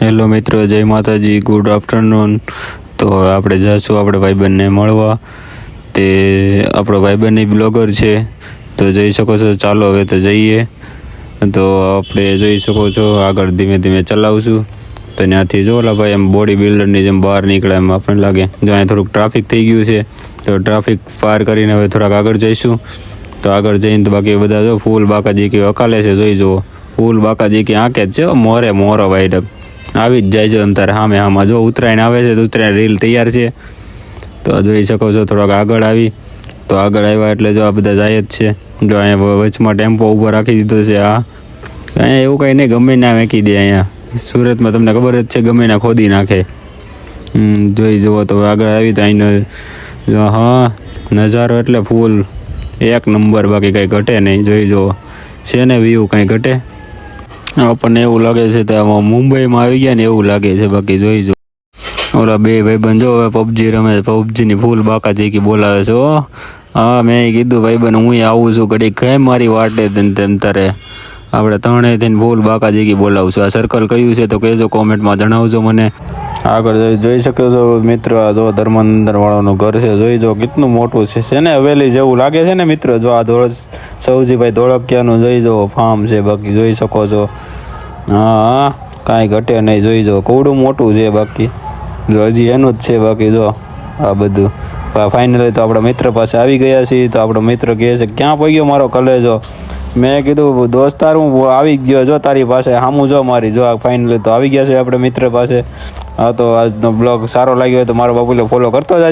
Hello મિત્રો, જય માતાજી, ગુડ આફ્ટરનૂન. તો આપણે જઈશું આપણે ભાઈબંધને મળવા. તે આપણો ભાઈબંધ બ્લોગર છે, તો જઈ શકો છો. ચાલો હવે તો જઈએ. તો આપણે જોઈ શકો છો આગળ ધીમે ધીમે ચલાવશું. તો ત્યાંથી જો ઓલા ભાઈ એમ બોડી બિલ્ડરની જેમ બહાર નીકળે એમ આપણને લાગે. જો અહીંયા થોડુંક ટ્રાફિક થઈ ગયું છે, તો ટ્રાફિક પાર કરીને હવે થોડાક આગળ જઈશું. તો આગળ જઈને તો બાકી બધા જો ફૂલ બાકાજી કે અકાલે છે, જોઈ જુઓ. ફૂલ બાકાજી કે આંકે જ છે, મોરે મોરો વાઈડક આવી જ જાય છે. અંતર સામે આમાં જો ઉત્તરાયણ આવે છે, તો ઉત્તરાયણ રીલ તૈયાર છે. તો જોઈ શકો છો થોડાક આગળ આવી. તો આગળ આવ્યા એટલે જો આ બધા જાય જ છે. જો અહીંયા વચમાં ટેમ્પો ઊભો રાખી દીધો છે. અહીંયા એવું કંઈ નહીં, ગમે ના વેકી દે. અહીંયા સુરતમાં તમને ખબર જ છે, ગમે ના ખોદી નાખે. જોઈ જુઓ. તો આગળ આવી તો અહીંનો હા નજારો એટલે ફૂલ એક નંબર, બાકી કંઈ ઘટે નહીં. જોઈ જુઓ છે ને વ્યૂ, કંઈ ઘટે. આપણને એવું લાગે છે તો આમાં મુંબઈમાં આવી ગયા ને એવું લાગે છે. બાકી જોઈ જો ઓલા બે ભાઈબંધ જો હવે પબજી રમે છે. પબજીની ફૂલ બાકા જેકી બોલાવે છે. હા, મેં કીધું ભાઈબંધ હું આવું છું, ઘડીક કેમ મારી વાટે તેમ તારે આપણે ત્રણેય થઈને ફૂલ બાકા જેકી બોલાવું છું. આ સર્કલ કયું છે તો કહેજો, કોમેન્ટમાં જણાવજો મને. આગળ જોઈ શકો છો મિત્રો, આ જો ધર્માંદર વાળાનું ઘર છે. જોઈ જો કેટલું મોટું છે ને, હવેલી જેવું લાગે છે ને મિત્રો. જો આ સૌજીભાઈ ધોળકિયાનું જોઈ જો ફાર્મ છે. બાકી જોઈ શકો છો. હા, કાંઈ ઘટે નહીં. જોઈ જો કવડું મોટું છે. બાકી જો હજી એનું જ છે. બાકી જો આ બધું ફાઇનલી તો આપણા મિત્ર પાસે આવી ગયા છીએ. તો આપણો મિત્ર કહે છે ક્યાં પહોંચ્યો મારો કલેજો. મેં કીધું દોસ્તાર હું આવી ગયો, જો તારી પાસે સામું જો મારી. જો ફાઇનલી તો આવી ગયા છે આપણે મિત્ર પાસે. હા, તો આજનો બ્લોગ સારો લાગ્યો હોય તો મારો બાપુને ફોલો કરતો જાય.